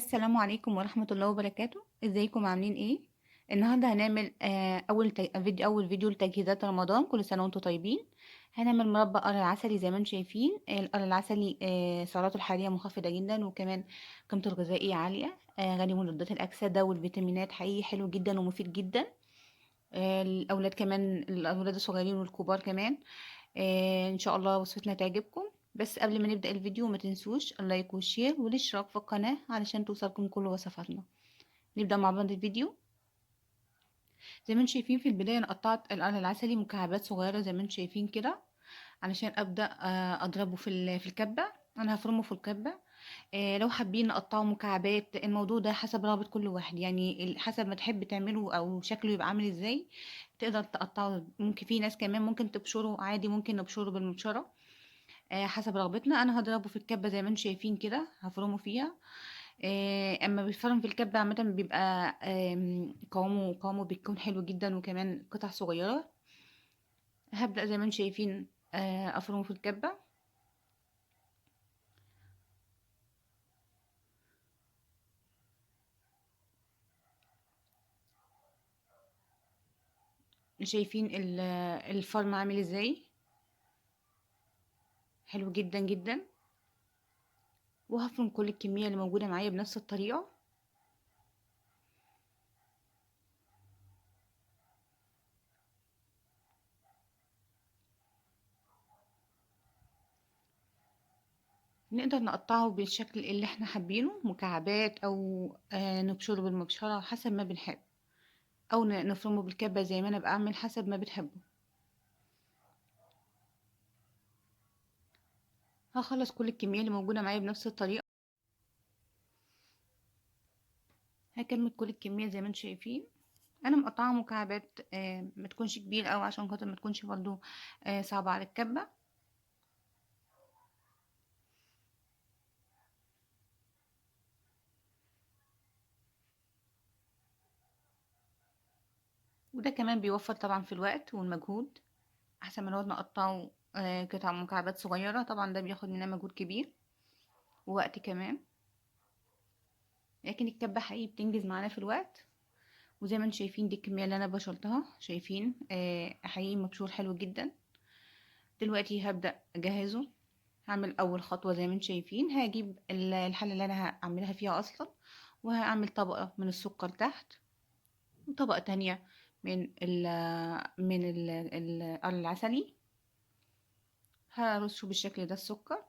السلام عليكم ورحمة الله وبركاته. ازيكم عاملين ايه؟ النهارده هنعمل اول فيديو لتجهيزات رمضان. كل سنة وانتم طيبين. هنعمل مربى قرع العسلي. زي ما انتم شايفين القرع العسلي سعراته الحرارية منخفضة جدا، وكمان قيمته الغذائية عالية، غني بمضادات الأكسدة والفيتامينات، حقيقي حلو جدا ومفيد جدا. الأولاد كمان، الأولاد الصغيرين والكبار كمان. ان شاء الله وصفتنا تعجبكم. بس قبل ما نبدأ الفيديو ما تنسوش اللايك والشير والاشتراك في القناة علشان توصلكم كل وصفاتنا. نبدأ مع بعض الفيديو. زي ما انتم شايفين في البداية انا قطعت القرن العسلي مكعبات صغيرة زي ما انتم شايفين كده، علشان أبدأ اضربه في الكبة. انا هفرمه في الكبة. لو حابين نقطعه مكعبات، الموضوع ده حسب رغبة كل واحد، يعني حسب ما تحب تعمله او شكله يبقى عامل ازاي تقدر تقطعه. ممكن في ناس كمان ممكن تبشره عادي، ممكن نبشره بالمبشرة. حسب رغبتنا. انا هضربه في الكبه زي ما انتم شايفين كده، هفرمه فيها. اما بيتفرم في الكبه عامه بيبقى قوامه بيكون حلو جدا، وكمان قطع صغيره. هبدا زي ما انتم شايفين افرمه في الكبه. شايفين الفرم عامل ازاي؟ حلو جدا جدا. وهفرم كل الكميه اللي موجوده معايا بنفس الطريقه. نقدر نقطعه بالشكل اللي احنا حابينه، مكعبات او نبشره بالمبشره حسب ما بنحب، او نفرمه بالكبه زي ما انا بعمل حسب ما بتحبه. هخلص كل الكمية اللي موجودة معايا بنفس الطريقة. هكمل كل الكمية زي ما انتم شايفين. انا مقطعة مكعبات ما تكونش كبيرة اوي عشان خاطر ما تكونش برضو صعبة على الكبة. وده كمان بيوفر طبعا في الوقت والمجهود، احسن ما نقعد نقطعه قطع مكعبات صغيرة. طبعا ده بياخد مننا مجهود كبير ووقت كمان، لكن الكبة حقيقي بتنجز معانا في الوقت. وزي ما انتم شايفين دي الكمية اللي انا بشرتها، شايفين حقيقي مبشور حلو جدا. دلوقتي هبدأ اجهزه. هعمل اول خطوة زي ما انتم شايفين، هجيب الحلة اللي انا هعملها فيها اصلا، وهعمل طبقة من السكر تحت، وطبقة تانية من القرن العسلي. هرشه بالشكل ده السكر.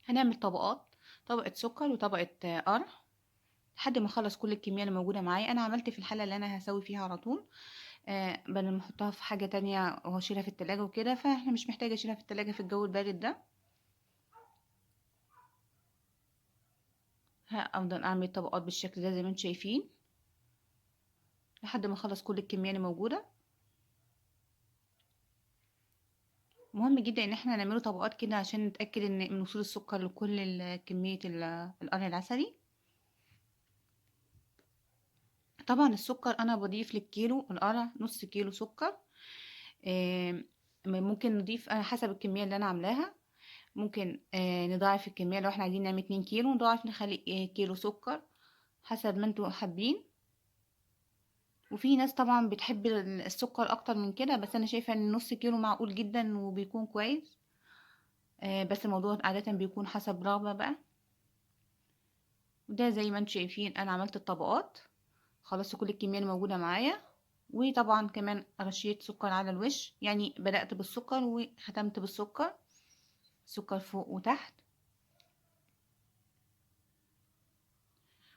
هنعمل طبقات، طبقة سكر وطبقة قرع، لحد ما اخلص كل الكمية اللي موجودة معايا. انا عملت في الحلة اللي انا هسوي فيها على طول، بدل ما احطها في حاجة تانية واشيلها في التلاجة وكده، فاحنا مش محتاجة اشيلها في التلاجة في الجو البارد ده. هفضل اعمل طبقات بالشكل ده زي ما انتم شايفين لحد ما اخلص كل الكميه اللي موجوده. مهم جدا ان احنا نعمله طبقات كده عشان نتاكد ان من وصول السكر لكل كميه القرن العسلي. طبعا السكر انا بضيف للكيلو القرع نص كيلو سكر. آه، ممكن نضيف حسب الكميه اللي انا عاملاها. ممكن نضاعف الكميه، لو احنا عايزين نعمل 2 كيلو نضاعف نخلي كيلو سكر، حسب ما انتوا حابين. وفي ناس طبعا بتحب السكر اكتر من كده، بس انا شايفه ان نص كيلو معقول جدا وبيكون كويس. بس الموضوع عادة بيكون حسب رغبة بقى. وده زي ما انتم شايفين انا عملت الطبقات، خلصت كل الكمية اللي موجودة معايا. وطبعا كمان رشيت سكر على الوش، يعني بدأت بالسكر وختمت بالسكر، سكر فوق وتحت.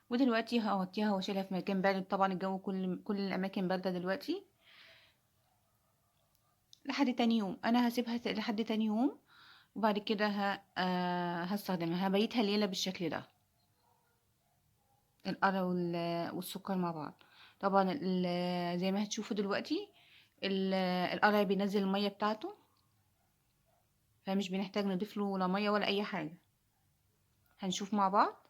ودلوقتي هغطيها واشيلها في مكان بارد. طبعا الجو كل الاماكن باردة دلوقتي. لحد تاني يوم انا هسيبها لحد تاني يوم، وبعد كده هستخدمها. هبيتها ليلة بالشكل ده، القرع والسكر مع بعض. طبعا زي ما هتشوفوا دلوقتي القرع بينزل المية بتاعته، فمش بنحتاج نضيف له لا مية ولا اي حاجة. هنشوف مع بعض.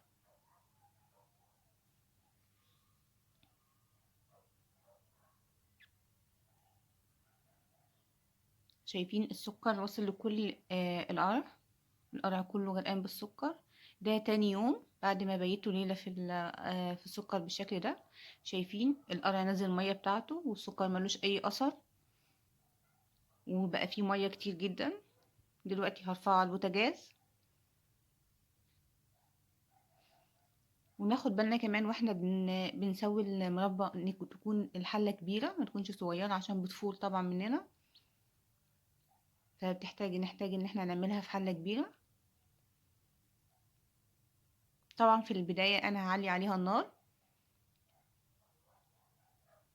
شايفين السكر وصل لكل القرع كله غرقان بالسكر. ده تاني يوم. بعد ما بيته ليلة في السكر بالشكل ده. شايفين القرع نزل المية بتاعته والسكر ملوش اي اثر، وبقى فيه مية كتير جدا. دلوقتي هرفعه على البوتاجاز، وناخد بالنا كمان واحنا بنسوي المربى ان تكون الحلة كبيرة، ما تكونش صغيرة عشان بتفور طبعا مننا، نحتاج ان احنا نعملها في حلة كبيرة. طبعا في البداية انا هعلي عليها النار،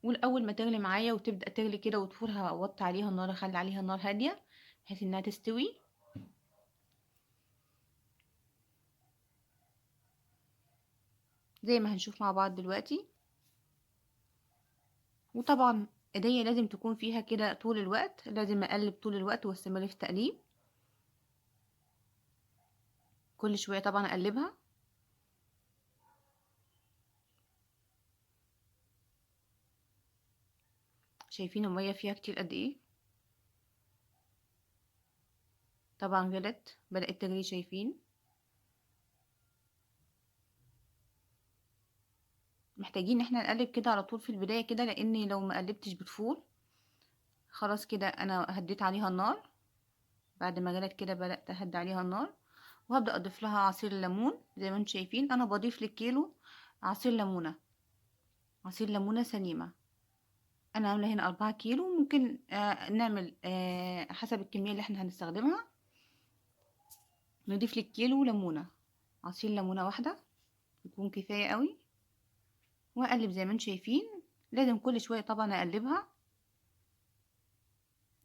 والاول ما تغلي معايا وتبدأ تغلي كده وتفور هوطي عليها النار، اخلي عليها النار هادية بحيث انها تستوي. زي ما هنشوف مع بعض دلوقتي. وطبعا ايديا لازم تكون فيها كده طول الوقت، لازم اقلب طول الوقت واستمر في التقليب. كل شوية طبعا اقلبها. شايفين المية فيها كتير قد ايه؟ طبعا غلت، بدأت تغلي. شايفين؟ محتاجين ان احنا نقلب كده على طول في البداية كده، لان لو ما قلبتش بتفور. خلاص كده انا هديت عليها النار. بعد ما غلت كده بدأت اهدي عليها النار، وهبدأ اضيف لها عصير الليمون. زي ما انتم شايفين انا بضيف للكيلو عصير ليمونة، عصير ليمونة سليمة. انا عاملة هنا 4 كيلو، ممكن نعمل حسب الكمية اللي احنا هنستخدمها. نضيف للكيلو ليمونة، عصير ليمونة واحدة يكون كفاية قوي. واقلب زي ما انتم شايفين. لازم كل شوية طبعا اقلبها،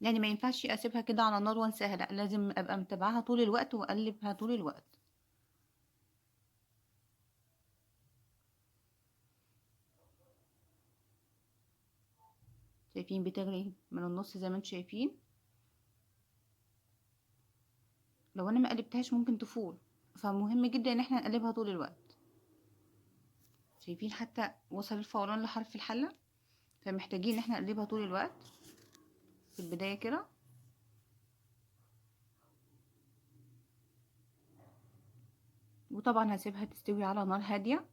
يعني ما ينفعش اسيبها كده على النار وانساها، لا لازم ابقى متابعاها طول الوقت واقلبها طول الوقت. شايفين بتغلي من النص زي ما انتم شايفين. لو انا ما قلبتهاش ممكن تفور، فمهم جدا ان احنا نقلبها طول الوقت. شايفين حتى وصل الفوران لحرف الحلة، فمحتاجين ان احنا نقلبها طول الوقت في البداية كده. وطبعا هسيبها تستوي على نار هادية.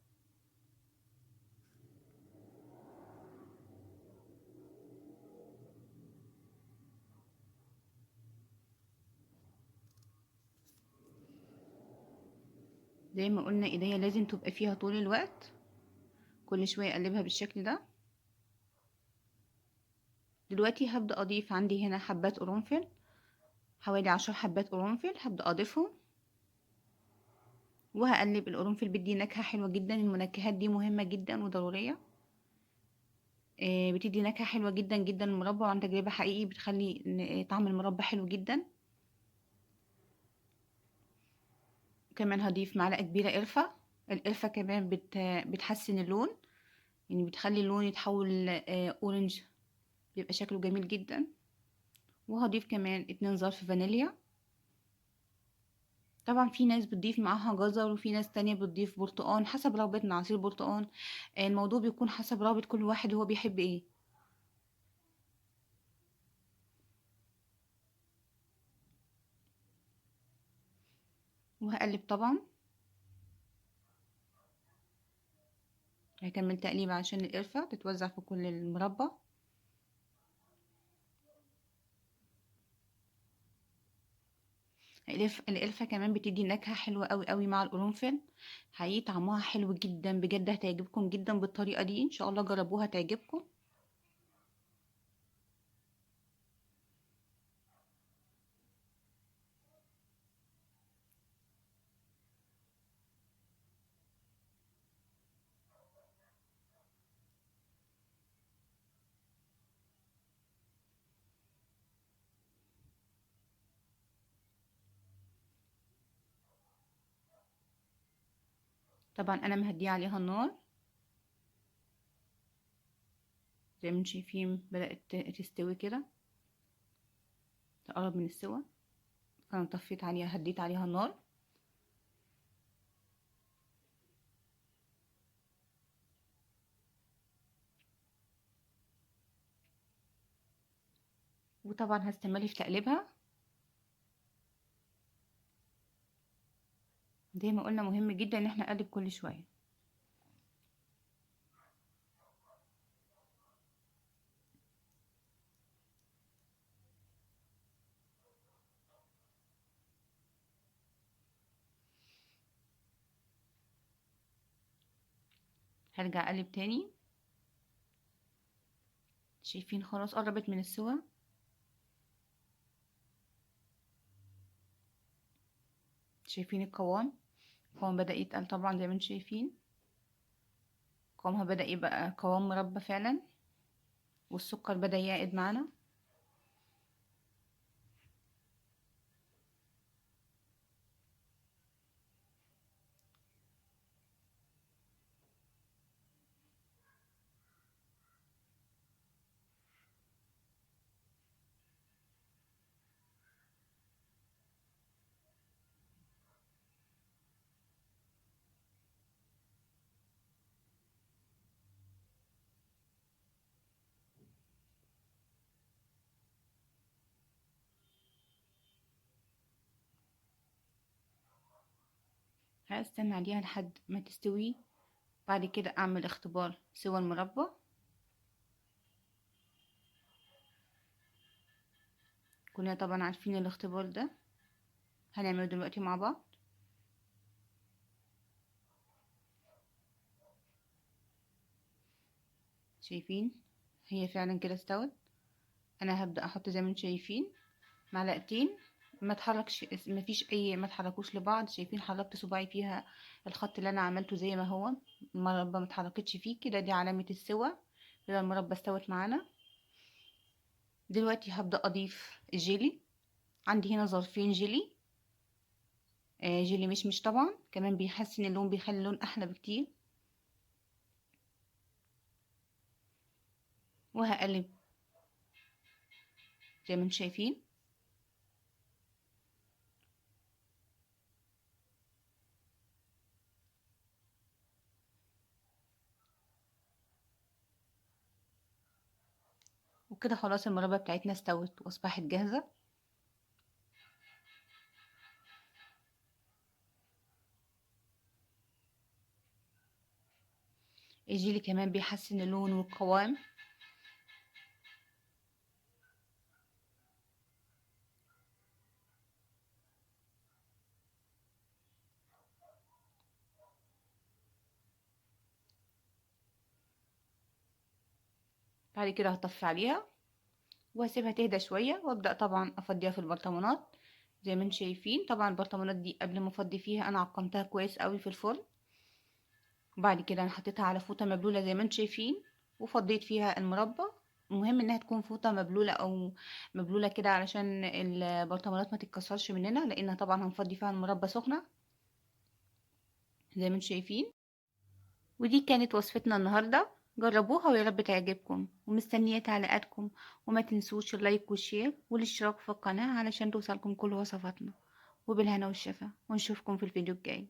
زي ما قلنا ايديا لازم تبقى فيها طول الوقت، كل شوية اقلبها بالشكل ده. دلوقتي هبدأ اضيف عندي هنا حبات قرنفل، حوالي 10 حبات قرنفل هبدأ اضيفهم. وهقلب. القرنفل بيدي نكهة حلوة جدا، المنكهات دي مهمة جدا وضرورية. بتدي نكهة حلوة جدا جدا المربى، وعن تجربة حقيقي بتخلي طعم المربى حلو جدا. كمان هضيف معلقة كبيرة قرفة. القرفة كمان بتحسن اللون، يعني بتخلي اللون يتحول اورنج، بيبقى شكله جميل جدا. وهضيف كمان 2 ظرف فانيليا. طبعا في ناس بتضيف معاها جزر، وفي ناس تانية بتضيف برتقان حسب رغبتنا، عصير برتقان. الموضوع بيكون حسب رغبة كل واحد هو بيحب ايه. وهقلب طبعا. هكمل تقليب عشان القرفة تتوزع في كل المربى. القرفة كمان بتدي نكهة حلوة قوي قوي مع القرنفل. حقيقي طعمها حلو جدا بجد، هتعجبكم جدا بالطريقة دي، ان شاء الله جربوها تعجبكم. طبعا انا مهديه عليها النار. زي ما انتم شايفين بدأت تستوي كده، تقرب من السوا. انا طفيت عليها، هديت عليها النار. وطبعا هستمر في تقليبها زي ما قلنا مهم جدا ان احنا نقلب كل شويه. هرجع اقلب تاني. شايفين خلاص قربت من السوا. شايفين القوام بدأ يتقل طبعا زي ما انتم شايفين. قوامها بدأ يبقى قوام مربى فعلا، والسكر بدأ يعقد معانا. هستنى عليها لحد ما تستوي، بعد كده اعمل اختبار سوى المربى. كلنا طبعا عارفين الاختبار ده، هنعمله دلوقتي مع بعض. شايفين هي فعلا كده استوت. انا هبدأ احط زي ما انتم شايفين معلقتين، ما تحركش، ما فيش اي، ما تحركوش لبعض. شايفين حركت صباعي فيها الخط اللي انا عملته زي ما هو، المربى ما اتحركتش فيه كده، دي علامة السوا كده، المربى استوت معانا. دلوقتي هبدأ اضيف الجيلي. عندي هنا ظرفين جيلي، جيلي مشمش طبعا، كمان بيحسن اللون، بيخلي اللون احلى بكتير. وهقلب زي ما انتم شايفين. وكده خلاص المربى بتاعتنا استوت واصبحت جاهزة. الجيلي كمان بيحسن اللون والقوام. بعد كده هطفي عليها وهسيبها تهدى شوية، وابدأ طبعا افضيها في البرطمانات. زي ما انتم شايفين طبعا البرطمانات دي قبل ما افضي فيها انا عقمتها كويس قوي في الفرن. وبعد كده انا حطيتها على فوطة مبلولة زي ما انتم شايفين، وفضيت فيها المربى. المهم انها تكون فوطة مبلولة او مبلولة كده علشان البرطمانات ما تتكسرش مننا، لان طبعا هنفضي فيها المربى سخنة زي ما انتم شايفين. ودي كانت وصفتنا النهاردة، جربوها ويا رب تعجبكم، ومستنية تعليقاتكم. وما تنسوش اللايك والشير والاشتراك في القناة علشان توصلكم كل وصفاتنا. وبالهنا والشفا، ونشوفكم في الفيديو الجاي.